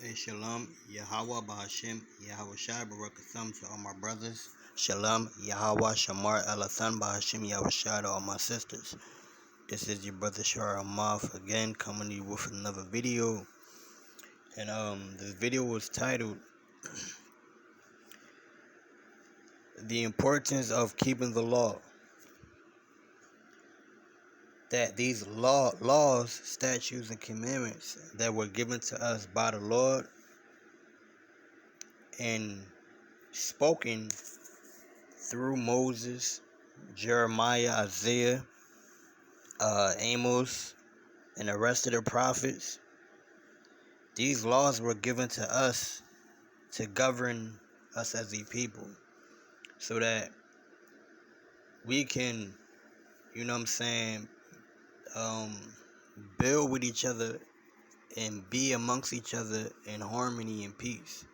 Hey, Shalom, Yahweh Bahashim, Yahweh Shai Barakatham to all my brothers. Shalom, Yahweh Shamar Elathan Bahashim, Yahweh Shai to all my sisters. This is your brother Shar Amath again, coming to you with another video. And this video was titled The Importance of Keeping the Law. That these laws, statutes, and commandments that were given to us by the Lord and spoken through Moses, Jeremiah, Isaiah, Amos, and the rest of the prophets. These laws were given to us to govern us as a people, so that we can, build with each other and be amongst each other in harmony and peace.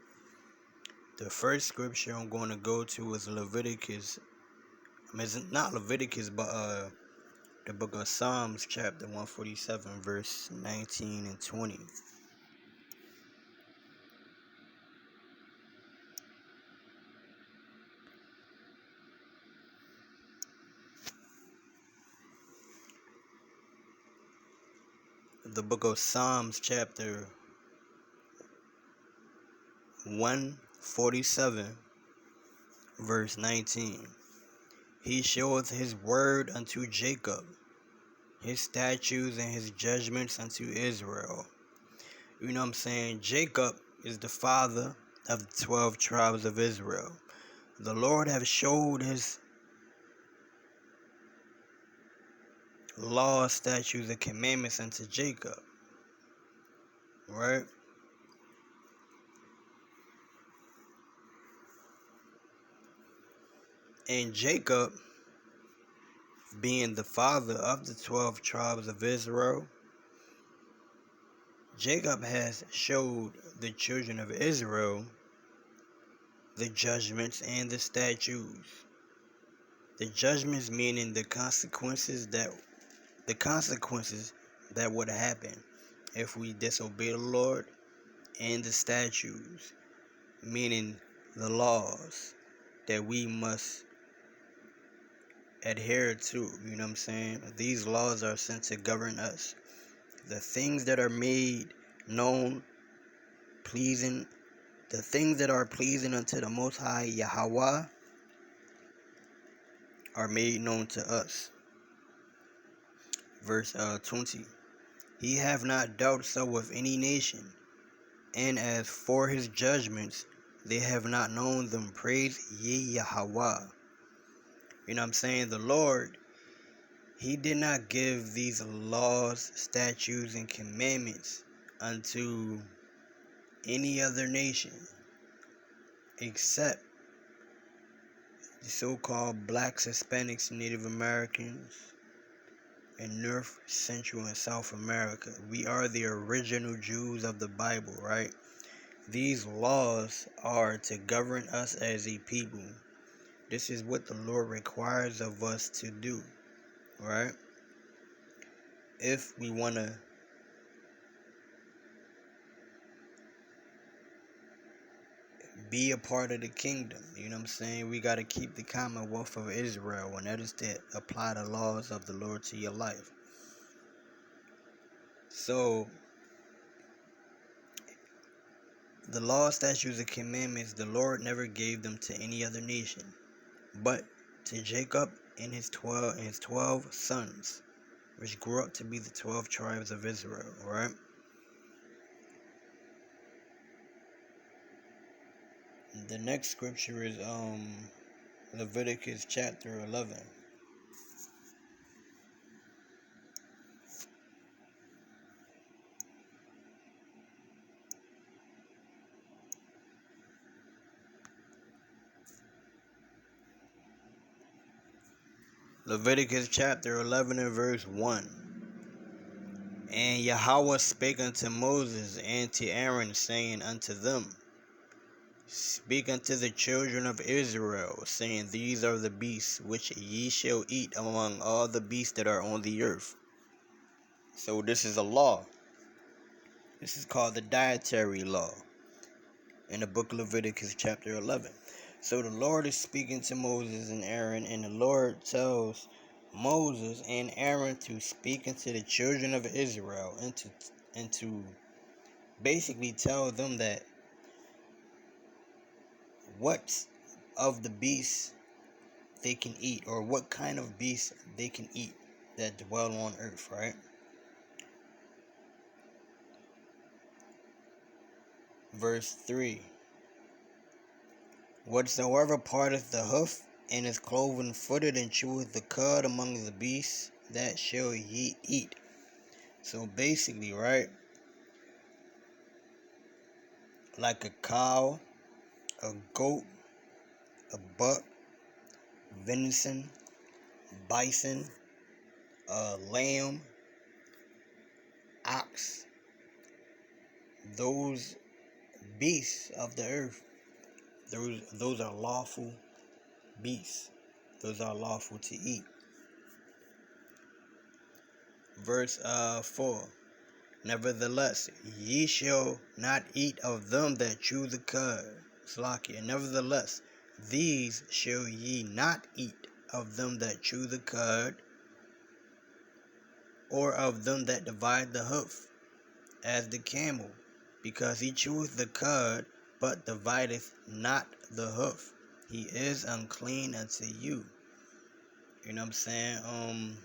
The first scripture I'm going to go to is Leviticus. It's not Leviticus, but the book of Psalms, chapter 147, verse 19 and 20. The book of Psalms, chapter 147, verse 19. He showeth his word unto Jacob, his statutes and his judgments unto Israel. Jacob is the father of the 12 tribes of Israel. The Lord have showed his laws, statutes, and commandments unto Jacob. Right? And Jacob, being the father of the 12 tribes of Israel, Jacob has showed the children of Israel the judgments and the statutes. The judgments meaning the consequences that would happen if we disobey the Lord, and the statutes meaning the laws that we must adhere to. These laws are sent to govern us. The things that are made known, the things that are pleasing unto the Most High Yahweh are made known to us. Verse 20. He have not dealt so with any nation, and as for his judgments, they have not known them. Praise ye Yahweh. The Lord, he did not give these laws, statutes, and commandments unto any other nation except the so-called blacks, Hispanics, Native Americans, and North, Central, and South America. We are the original Jews of the Bible, right? These laws are to govern us as a people. This is what the Lord requires of us to do, right? If we want to be a part of the kingdom, we got to keep the Commonwealth of Israel, and that is to apply the laws of the Lord to your life. So, the law, statutes, and commandments, the Lord never gave them to any other nation, but to Jacob and his 12 sons, which grew up to be the 12 tribes of Israel, right? The next scripture is Leviticus chapter 11. Leviticus chapter 11 and verse 1. And Yahweh spake unto Moses and to Aaron, saying unto them, Speak unto the children of Israel, saying, These are the beasts which ye shall eat among all the beasts that are on the earth. So this is a law. This is called the Dietary Law in the book of Leviticus chapter 11. So the Lord is speaking to Moses and Aaron, and the Lord tells Moses and Aaron to speak into the children of Israel and to basically tell them that what of the beasts they can eat, or what kind of beasts they can eat that dwell on earth, right? Verse 3. Whatsoever parteth the hoof, and is cloven footed, and cheweth the cud among the beasts, that shall ye eat. So basically, right, like a cow, a goat, a buck, venison, bison, a lamb, ox, those beasts of the earth, those are lawful beasts. Those are lawful to eat. Verse 4. Nevertheless, ye shall not eat of them that chew the cud. Slakia. Nevertheless, these shall ye not eat of them that chew the cud, or of them that divide the hoof, as the camel, because he cheweth the cud, but divideth not the hoof. He is unclean unto you. You know what I'm saying?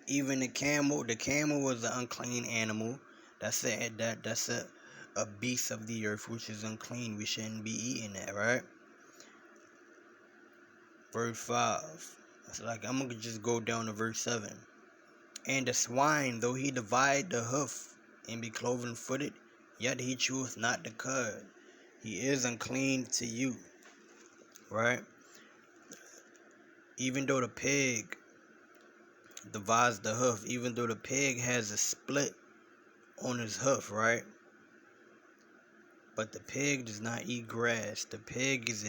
Even the camel was an unclean animal. That's a beast of the earth, which is unclean. We shouldn't be eating that, right? Verse 5. It's like, I'm gonna just go down to verse 7. And the swine, though he divide the hoof and be cloven footed, yet he cheweth not the cud. He is unclean to you, right? Even though the pig divides the hoof, even though the pig has a split on his hoof, right? But the pig does not eat grass. The pig is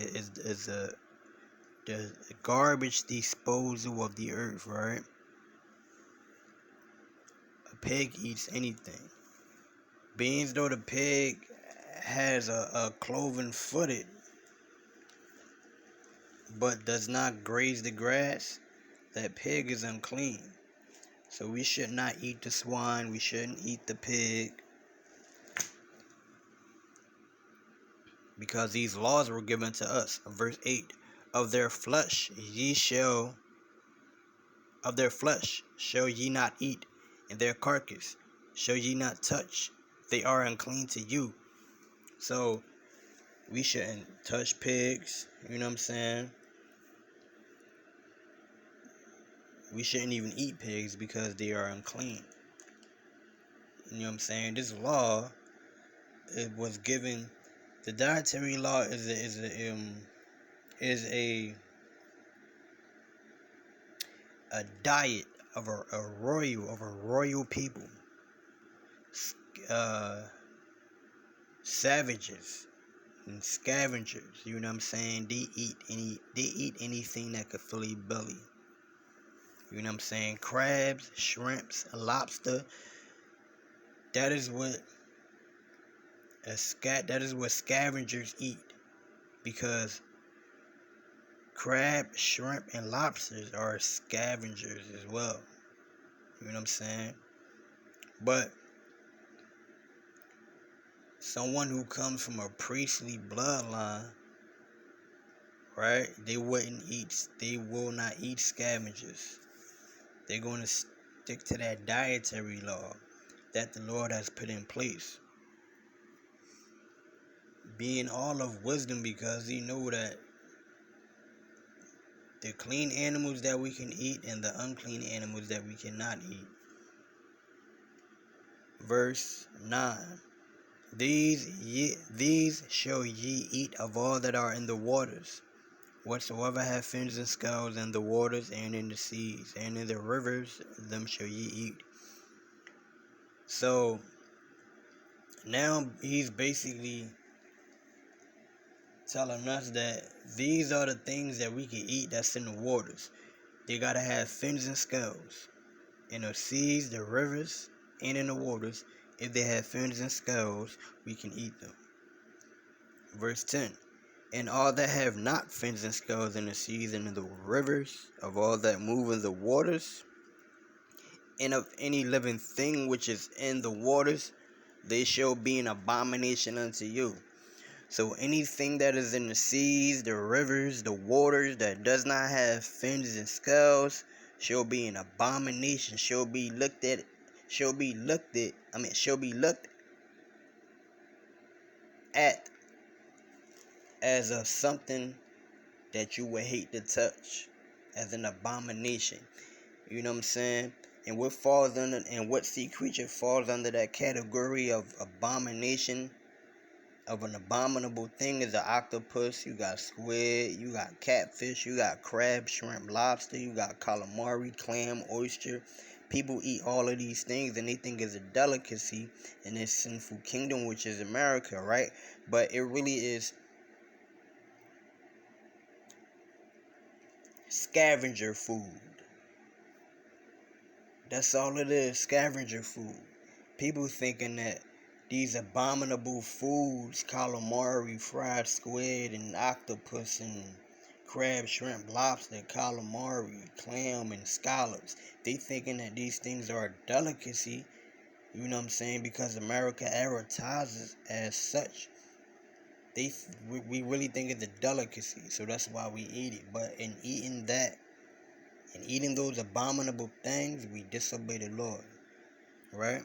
the garbage disposal of the earth, right? A pig eats anything. Being though the pig has a cloven footed, but does not graze the grass, that pig is unclean. So we should not eat the swine. We shouldn't eat the pig, because these laws were given to us. Verse 8. Of their flesh shall ye not eat, and their carcass shall ye not touch. They are unclean to you. So we shouldn't touch pigs. You know what I'm saying? We shouldn't even eat pigs because they are unclean. You know what I'm saying? This law, it was given. The dietary law is a diet of a royal people. Savages and scavengers. You know what I'm saying? They eat anything that could fill their belly. You know what I'm saying? Crabs, shrimps, lobster. That is what scavengers eat, because crab, shrimp, and lobsters are scavengers as well. You know what I'm saying? But someone who comes from a priestly bloodline, right? They will not eat scavengers. They're going to stick to that dietary law that the Lord has put in place. Being all of wisdom, because He know that the clean animals that we can eat and the unclean animals that we cannot eat. Verse 9. These shall ye eat of all that are in the waters, whatsoever have fins and scales in the waters and in the seas and in the rivers, them shall ye eat. So now he's basically telling us that these are the things that we can eat that's in the waters. They gotta have fins and scales in the seas, the rivers, and in the waters. If they have fins and scales, we can eat them. Verse 10. And all that have not fins and scales in the seas and in the rivers, of all that move in the waters, and of any living thing which is in the waters, they shall be an abomination unto you. So anything that is in the seas, the rivers, the waters, that does not have fins and scales, shall be an abomination, shall be looked at as of something that you would hate to touch, as an abomination. You know what I'm saying? And what sea creature falls under that category of abomination, of an abominable thing, is an octopus. You got squid, you got catfish, you got crab, shrimp, lobster, you got calamari, clam, oyster. People eat all of these things and they think it's a delicacy in this sinful kingdom, which is America, right? But it really is scavenger food. That's all it is, scavenger food. People thinking that these abominable foods, calamari, fried squid, and octopus, and crab, shrimp, lobster, calamari, clam, and scallops, they thinking that these things are a delicacy, you know what I'm saying, because America advertises as such. We really think it's a delicacy, so that's why we eat it. But in eating that, and eating those abominable things, we disobey the Lord, right?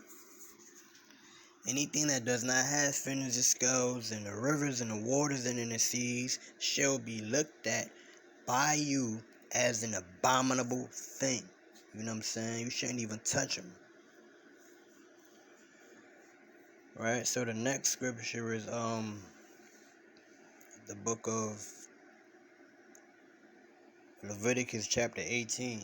Anything that does not have fins and scales in the rivers and the waters and in the seas shall be looked at by you as an abominable thing. You know what I'm saying? You shouldn't even touch them. Right? So the next scripture is the book of Leviticus chapter 18.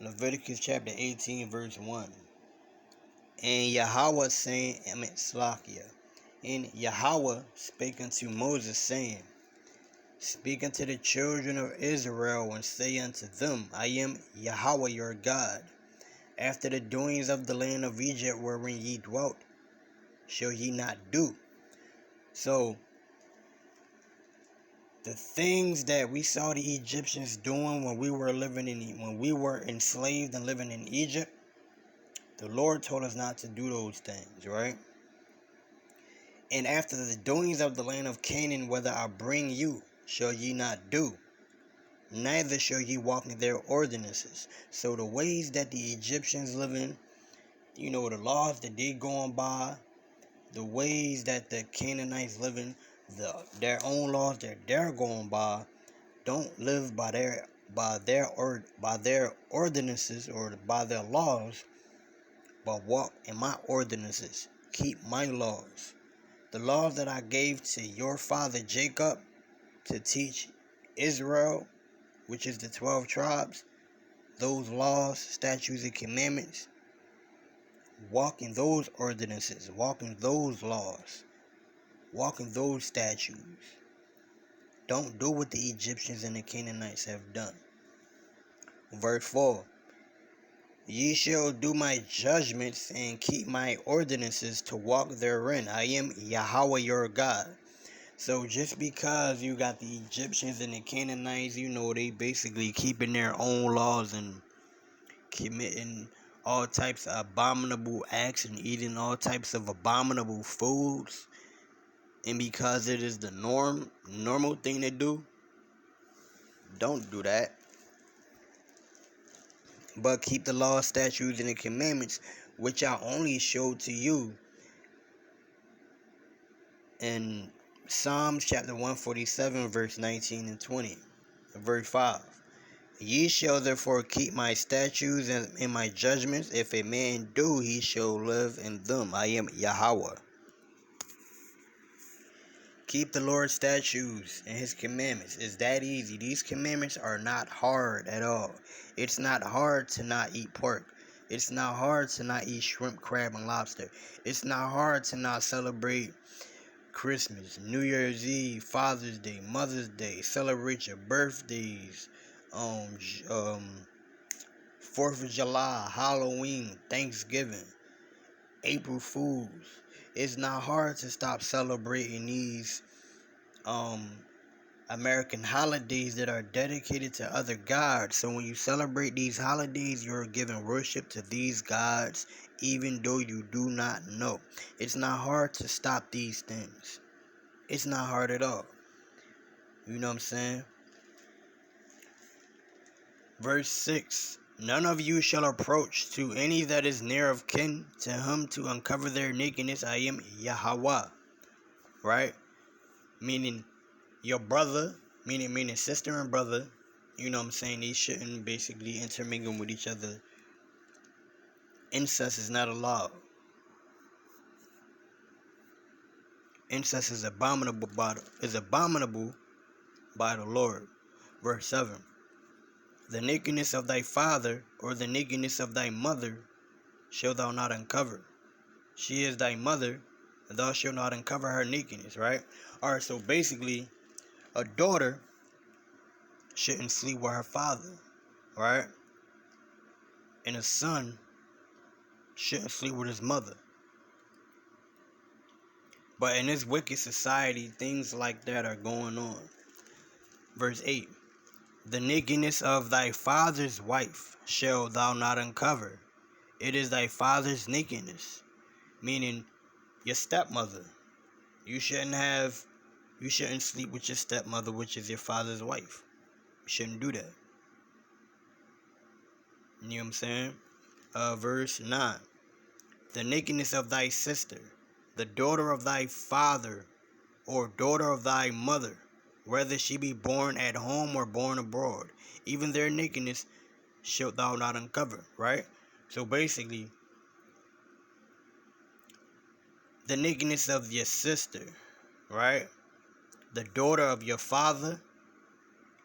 Leviticus chapter 18 verse 1. And Yahweh saying, Slakia. And Yahweh spake unto Moses, saying, Speak unto the children of Israel, and say unto them, I am Yahweh your God. After the doings of the land of Egypt wherein ye dwelt, shall ye not do. So, the things that we saw the Egyptians doing when we were enslaved and living in Egypt, the Lord told us not to do those things, right? And after the doings of the land of Canaan, whether I bring you, shall ye not do, neither shall ye walk in their ordinances. So the ways that the Egyptians live in, the laws that they going by, the ways that the Canaanites live in, their own laws that they're going by, don't live by their ordinances or by their laws, but walk in my ordinances. Keep my laws. The laws that I gave to your father Jacob to teach Israel, which is the 12 tribes, those laws, statutes, and commandments, walk in those ordinances, walk in those laws, walk in those statutes. Don't do what the Egyptians and the Canaanites have done. Verse 4. Ye shall do my judgments and keep my ordinances to walk therein. I am Yahweh your God. So just because you got the Egyptians and the Canaanites, they basically keeping their own laws and committing all types of abominable acts and eating all types of abominable foods, and because it is the normal thing to do, don't do that. But keep the law, statutes, and the commandments, which I only showed to you in Psalms chapter 147, verse 19 and 20. Verse 5. Ye shall therefore keep my statutes and my judgments. If a man do, he shall live in them. I am Yahweh. Keep the Lord's statutes and his commandments. It's that easy. These commandments are not hard at all. It's not hard to not eat pork. It's not hard to not eat shrimp, crab, and lobster. It's not hard to not celebrate Christmas, New Year's Eve, Father's Day, Mother's Day, celebrate your birthdays, 4th of July, Halloween, Thanksgiving, April Fools. It's not hard to stop celebrating these American holidays that are dedicated to other gods. So when you celebrate these holidays, you're giving worship to these gods, even though you do not know. It's not hard to stop these things. It's not hard at all. You know what I'm saying? Verse 6. None of you shall approach to any that is near of kin to him to uncover their nakedness. I am Yahweh. Right? Meaning your brother, meaning sister and brother, you know what I'm saying, they shouldn't basically intermingle with each other. Incest is not allowed. Incest is abominable by the Lord. Verse 7. The nakedness of thy father or the nakedness of thy mother shalt thou not uncover. She is thy mother, and thou shalt not uncover her nakedness, right? Alright, so basically, a daughter shouldn't sleep with her father, right? And a son shouldn't sleep with his mother. But in this wicked society, things like that are going on. Verse 8. The nakedness of thy father's wife shalt thou not uncover. It is thy father's nakedness. Meaning your stepmother. You shouldn't sleep with your stepmother, which is your father's wife. You shouldn't do that. You know what I'm saying? Verse 9. The nakedness of thy sister, the daughter of thy father, or daughter of thy mother, whether she be born at home or born abroad, even their nakedness shalt thou not uncover, right? So basically, the nakedness of your sister, right? The daughter of your father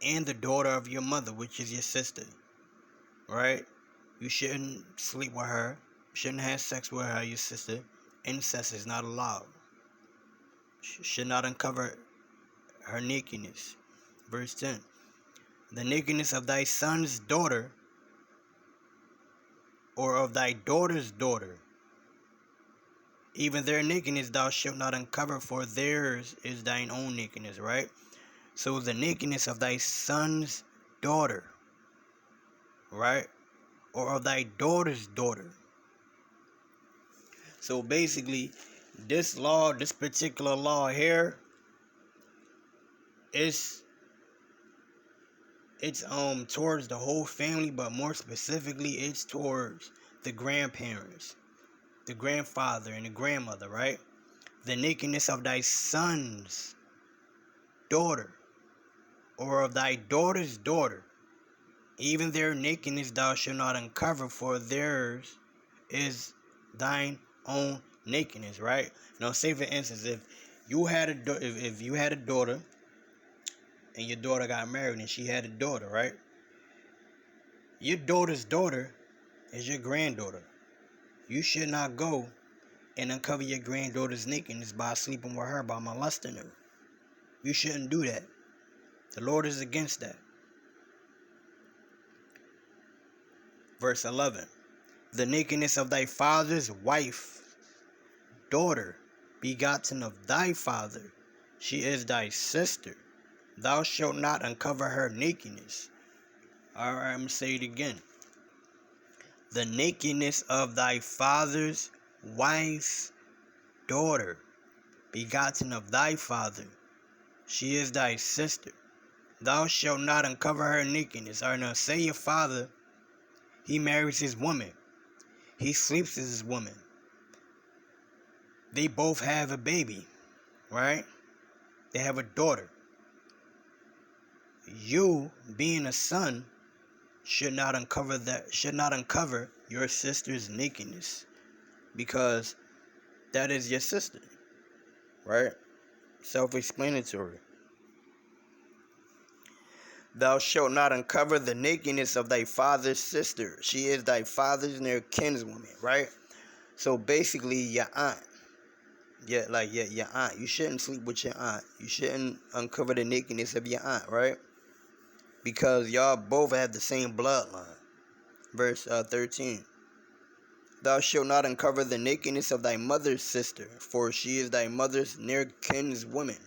and the daughter of your mother, which is your sister, right? You shouldn't sleep with her, shouldn't have sex with her, your sister. Incest is not allowed. Should not uncover her nakedness. Verse 10. The nakedness of thy son's daughter or of thy daughter's daughter, even their nakedness thou shalt not uncover, for theirs is thine own nakedness, right? So the nakedness of thy son's daughter, right? Or of thy daughter's daughter. So basically, this particular law here, it's towards the whole family, but more specifically, it's towards the grandparents, the grandfather and the grandmother, right? The nakedness of thy son's daughter, or of thy daughter's daughter, even their nakedness thou shalt not uncover, for theirs is thine own nakedness, right? Now, say for instance, if you had a daughter, and your daughter got married, and she had a daughter, right? Your daughter's daughter is your granddaughter. You should not go and uncover your granddaughter's nakedness by sleeping with her, by molesting her. You shouldn't do that. The Lord is against that. Verse 11. The nakedness of thy father's wife, daughter, begotten of thy father, she is thy sister. Thou shalt not uncover her nakedness. Alright, I'm going to say it again. The nakedness of thy father's wife's daughter, begotten of thy father, she is thy sister. Thou shalt not uncover her nakedness. Alright, now say your father, he marries his woman. He sleeps with his woman. They both have a baby, right? They have a daughter. You, being a son, should not uncover your sister's nakedness, because that is your sister, right? Self-explanatory. Thou shalt not uncover the nakedness of thy father's sister. She is thy father's near kinswoman, right? So basically, your aunt, your aunt. You shouldn't sleep with your aunt. You shouldn't uncover the nakedness of your aunt, right? Because y'all both have the same bloodline. Verse 13. Thou shalt not uncover the nakedness of thy mother's sister, for she is thy mother's near kinswoman.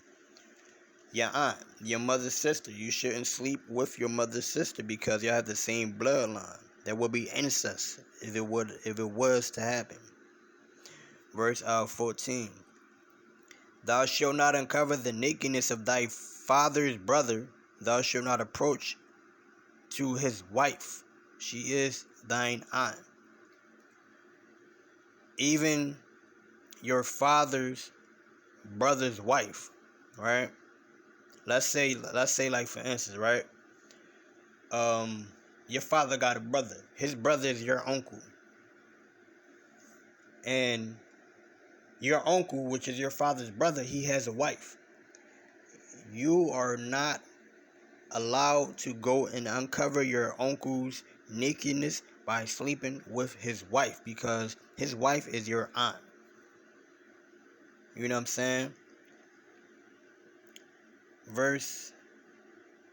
Your aunt, your mother's sister. You shouldn't sleep with your mother's sister because y'all have the same bloodline. That would be incest if it was to happen. Verse 14. Thou shalt not uncover the nakedness of thy father's brother. Thou shalt not approach to his wife. She is thine aunt. Even your father's brother's wife, right? Let's say like for instance, right? Your father got a brother. His brother is your uncle. And your uncle, which is your father's brother, he has a wife. You are not allowed to go and uncover your uncle's nakedness by sleeping with his wife, because his wife is your aunt. You know what I'm saying? Verse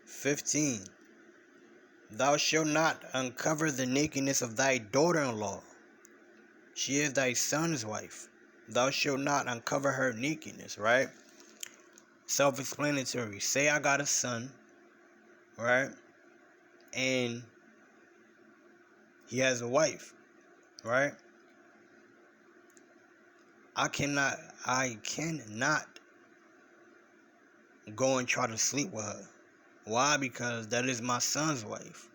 15. Thou shalt not uncover the nakedness of thy daughter-in-law. She is thy son's wife. Thou shalt not uncover her nakedness, right? Self-explanatory. Say I got a son, right? And he has a wife, right? I cannot go and try to sleep with her. Why? Because that is my son's wife.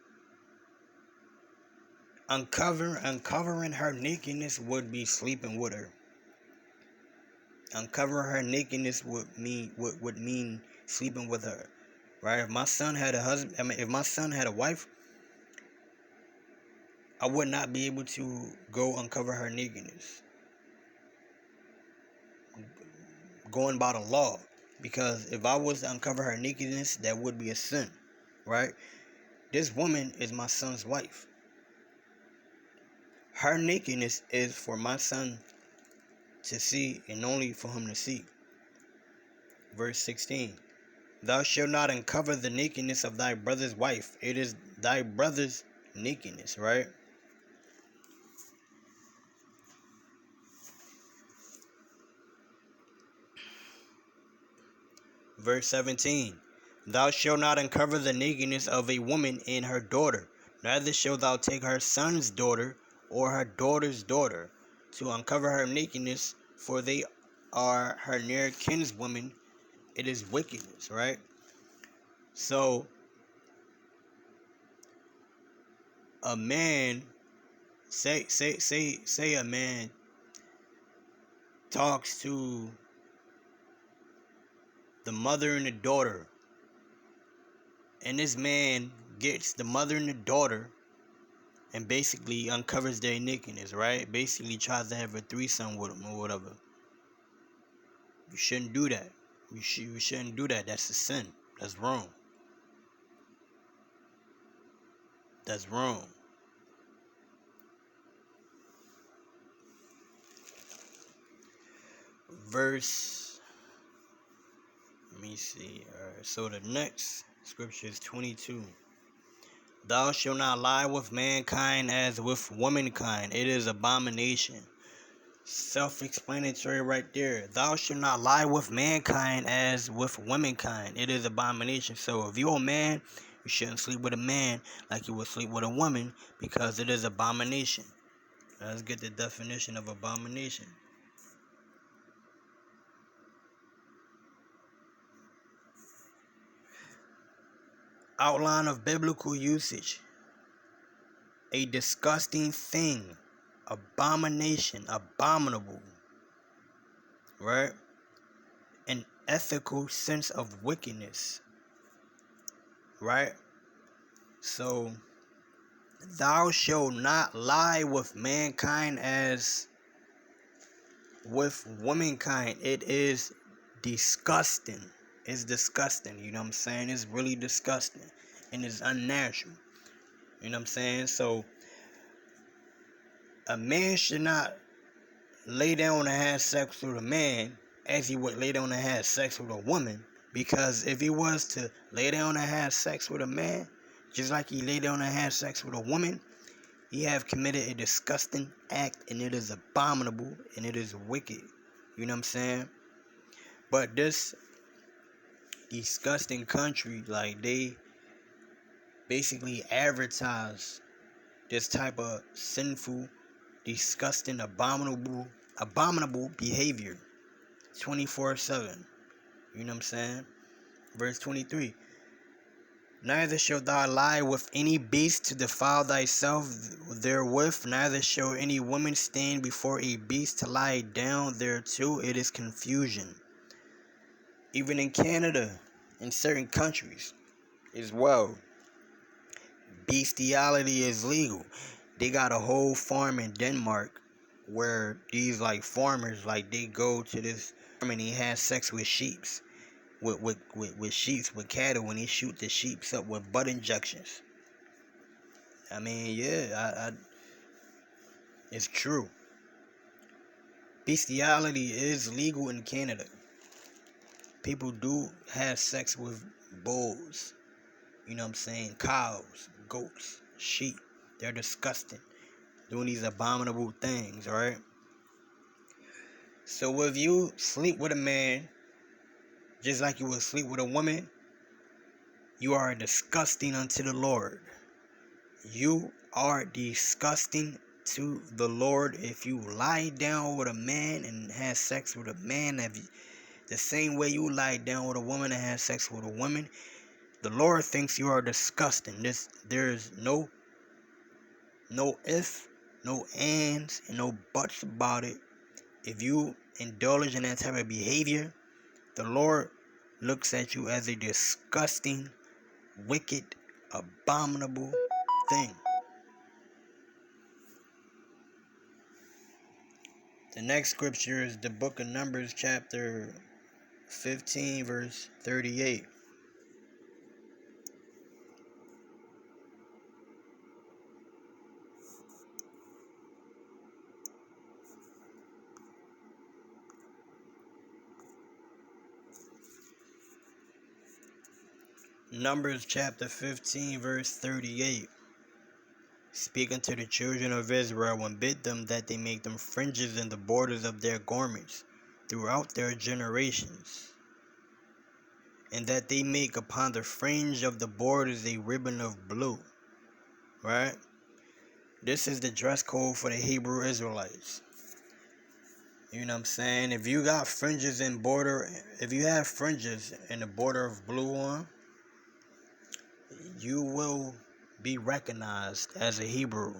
Uncovering her nakedness would be sleeping with her. Uncovering her nakedness would mean sleeping with her, right? If my son had a husband, if my son had a wife, I would not be able to go uncover her nakedness, going by the law. Because if I was to uncover her nakedness, that would be a sin, right? This woman is my son's wife. Her nakedness is for my son to see, and only for him to see. Verse 16. Thou shalt not uncover the nakedness of thy brother's wife. It is thy brother's nakedness, right? Verse 17. Thou shalt not uncover the nakedness of a woman in her daughter, neither shalt thou take her son's daughter or her daughter's daughter to uncover her nakedness, for they are her near kinswoman. It is wickedness, right? So a man, say a man talks to the mother and the daughter, and this man gets the mother and the daughter and basically uncovers their nakedness, right? Basically tries to have a threesome with them or whatever. You shouldn't do that. You shouldn't do that. That's a sin. That's wrong. That's wrong. Verse, let me see. Alright, so the next scripture is 22. Thou shalt not lie with mankind as with womankind. It is abomination. Self-explanatory right there. Thou shalt not lie with mankind as with womankind. It is abomination. So if you're a man, you shouldn't sleep with a man like you would sleep with a woman, because it is abomination. Let's get the definition of abomination. Outline of biblical usage. A disgusting thing. Abomination. Abominable. Right? An ethical sense of wickedness. Right? So, thou shalt not lie with mankind as with womankind. It is disgusting. It's disgusting. You know what I'm saying? It's really disgusting. And it's unnatural. You know what I'm saying? So, a man should not lay down and have sex with a man as he would lay down and have sex with a woman. Because if he was to lay down and have sex with a man, just like he lay down and have sex with a woman, he have committed a disgusting act, and it is abominable, and it is wicked. You know what I'm saying? But this disgusting country, like, they basically advertise this type of sinful, disgusting, abominable behavior 24/7. You know what I'm saying? Verse 23. Neither shalt thou lie with any beast to defile thyself therewith, neither shall any woman stand before a beast to lie down thereto. It is confusion. Even in Canada, in certain countries as well, bestiality is legal. They got a whole farm in Denmark where these like farmers, like, they go to this farm and they have sex with sheeps. With sheep, with cattle, when they shoot the sheep up with butt injections. I mean, yeah, it's true. Bestiality is legal in Canada. People do have sex with bulls. You know what I'm saying? Cows, goats, sheep. They're disgusting. Doing these abominable things, alright? So if you sleep with a man just like you would sleep with a woman, you are disgusting unto the Lord. You are disgusting to the Lord if you lie down with a man and have sex with a man. The same way you lie down with a woman and have sex with a woman, the Lord thinks you are disgusting. There is no if, no ands, and no buts about it. If you indulge in that type of behavior, the Lord looks at you as a disgusting, wicked, abominable thing. The next scripture is the book of Numbers, chapter 15, verse 38. Numbers chapter 15, verse 38. Speak unto the children of Israel, and bid them that they make them fringes in the borders of their garments throughout their generations, and that they make upon the fringe of the borders a ribbon of blue. Right? This is the dress code for the Hebrew Israelites. You know what I'm saying? If you got fringes in border, if you have fringes in the border of blue on, you will be recognized as a Hebrew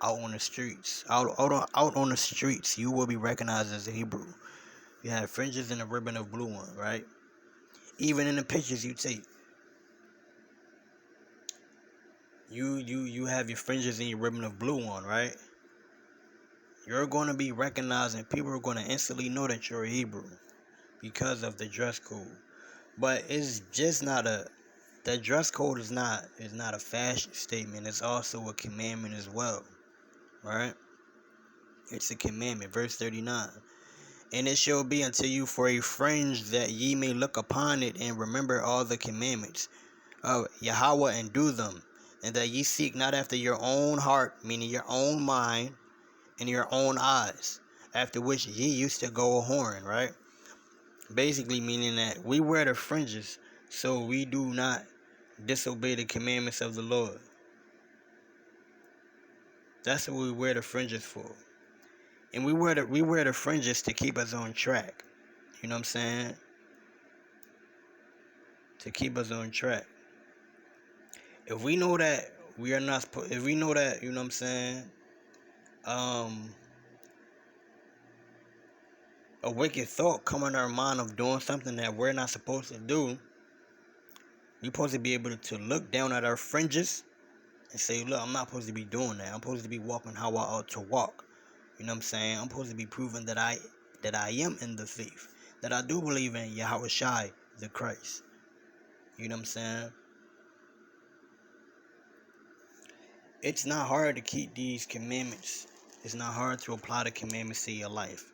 out on the streets. Out on the streets, you will be recognized as a Hebrew. You have fringes and a ribbon of blue on, right? Even in the pictures you take, you have your fringes and your ribbon of blue on, right? You're going to be recognized, and people are going to instantly know that you're a Hebrew because of the dress code. But it's just not the dress code is not a fashion statement. It's also a commandment as well, right? It's a commandment. Verse 39. And it shall be unto you for a fringe, that ye may look upon it and remember all the commandments of Yahweh and do them, and that ye seek not after your own heart, meaning your own mind and your own eyes, after which ye used to go a whoring, right? Basically meaning that we wear the fringes so we do not disobey the commandments of the Lord. That's what we wear the fringes for. And we wear the fringes to keep us on track. You know what I'm saying? To keep us on track. If we know that we are not supposed, if we know that, you know what I'm saying, a wicked thought come in our mind of doing something that we're not supposed to do, we're supposed to be able to look down at our fringes and say, look, I'm not supposed to be doing that. I'm supposed to be walking how I ought to walk. You know what I'm saying? I'm supposed to be proving that I am in the faith, that I do believe in Yahweh Shai, the Christ. You know what I'm saying? It's not hard to keep these commandments It's not hard to apply the commandments to your life.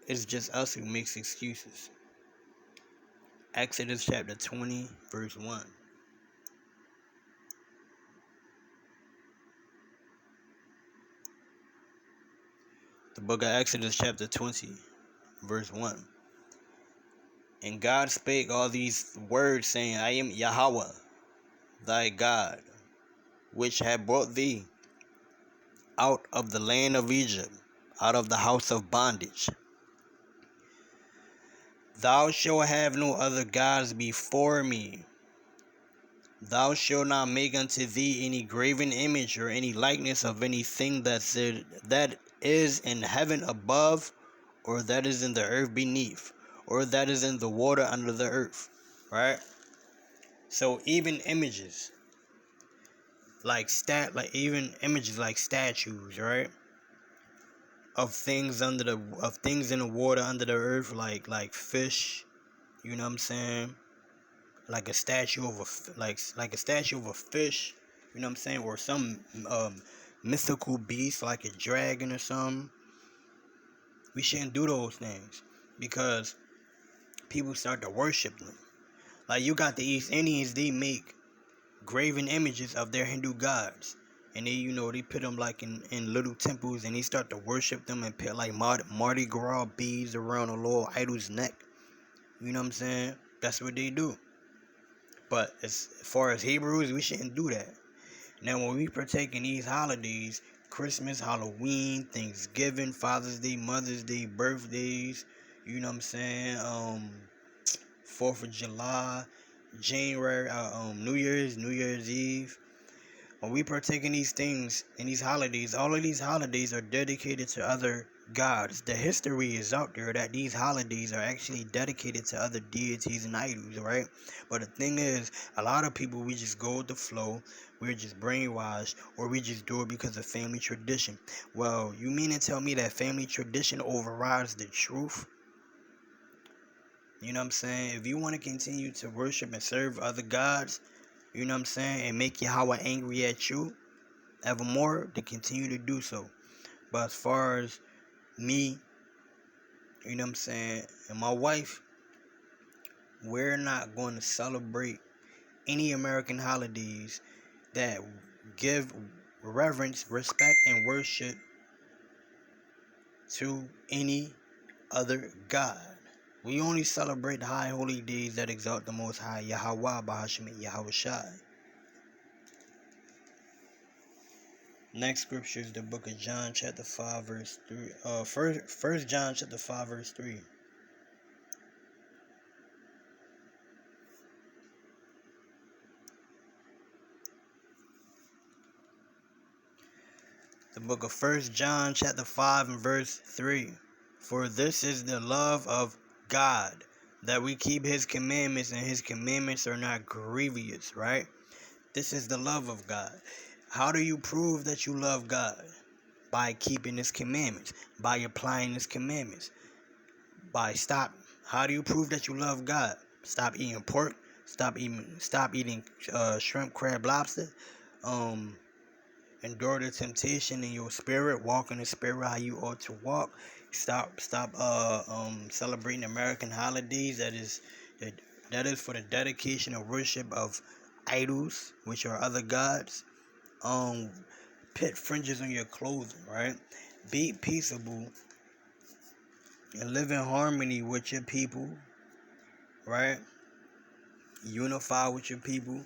It's just us who makes excuses. Exodus chapter 20, verse 1. The book of Exodus chapter 20, verse 1. And God spake all these words, saying, I am Yahweh, thy God, which have brought thee out of the land of Egypt, out of the house of bondage. Thou shalt have no other gods before me. Thou shalt not make unto thee any graven image or any likeness of anything that is in heaven above, or that is in the earth beneath, or that is in the water under the earth. Right? So even images like images like statues, right? Of things in the water under the earth, like fish, you know what I'm saying? Like a statue of a statue of a fish, you know what I'm saying, or some mythical beast like a dragon or something. We shouldn't do those things because people start to worship them. Like you got the East Indians, they make graven images of their Hindu gods, and they put them like in little temples, and they start to worship them and put like Mardi Gras beads around a little idol's neck. You know what I'm saying? That's what they do. But as far as Hebrews, we shouldn't do that. Now, when we partake in these holidays, Christmas, Halloween, Thanksgiving, Father's Day, Mother's Day, birthdays, you know what I'm saying? 4th of July, January, New Year's Eve. When we partake in these things, in these holidays, all of these holidays are dedicated to other gods. The history is out there that these holidays are actually dedicated to other deities and idols, right? But the thing is, a lot of people, we just go with the flow, we're just brainwashed, or we just do it because of family tradition. Well, you mean to tell me that family tradition overrides the truth? You know what I'm saying? If you want to continue to worship and serve other gods, you know what I'm saying, and make Yahweh angry at you evermore, to continue to do so. But as far as me, you know what I'm saying, and my wife, we're not going to celebrate any American holidays that give reverence, respect, and worship to any other God. We only celebrate the high holy days that exalt the Most High, Yahweh, Bahashim, Yahweh Shai. Next scripture is the book of John chapter 5 verse 3. First John chapter 5 verse 3. The book of First John chapter 5 and verse 3. For this is the love of God, that we keep his commandments, and his commandments are not grievous, right? This is the love of God. How do you prove that you love God? By keeping his commandments, by applying his commandments. How do you prove that you love God? Stop eating pork, stop eating shrimp, crab, lobster. Endure the temptation in your spirit, walk in the spirit how you ought to walk. Stop celebrating American holidays that is for the dedication and worship of idols, which are other gods. Put fringes on your clothing, right? Be peaceable and live in harmony with your people, right? Unify with your people.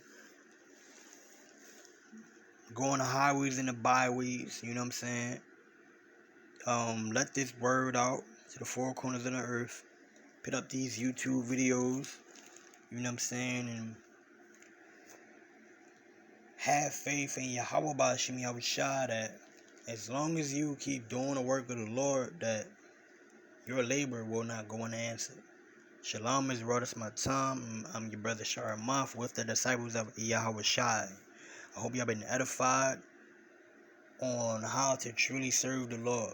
Go on the highways and the byways, you know what I'm saying? Let this word out to the four corners of the earth. Put up these YouTube videos, you know what I'm saying? And have faith in Yahweh Bashim Yahweh Shah, that as long as you keep doing the work of the Lord, that your labor will not go unanswered. Shalom is Rodas Matam. I'm your brother Sharamoth with the disciples of Yahweh Shai. I hope y'all been edified on how to truly serve the Lord,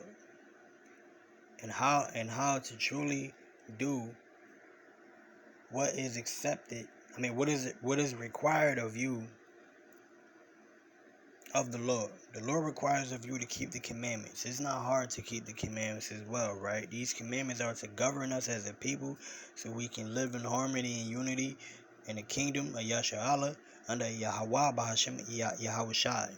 and how to truly do what is accepted. What is required of you of the Lord. The Lord requires of you to keep the commandments. It's not hard to keep the commandments as well, right? These commandments are to govern us as a people so we can live in harmony and unity in the kingdom of Yasha'Allah under Yahweh Bahashim Yahushai.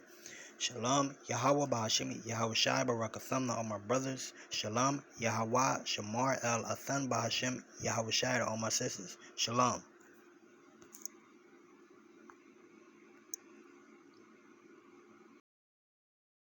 Shalom, Yahweh Bahashim Yahushai Barakathamna, all my brothers. Shalom, Yahweh Shamar El Athan Bahashim Yahushai, all my sisters. Shalom.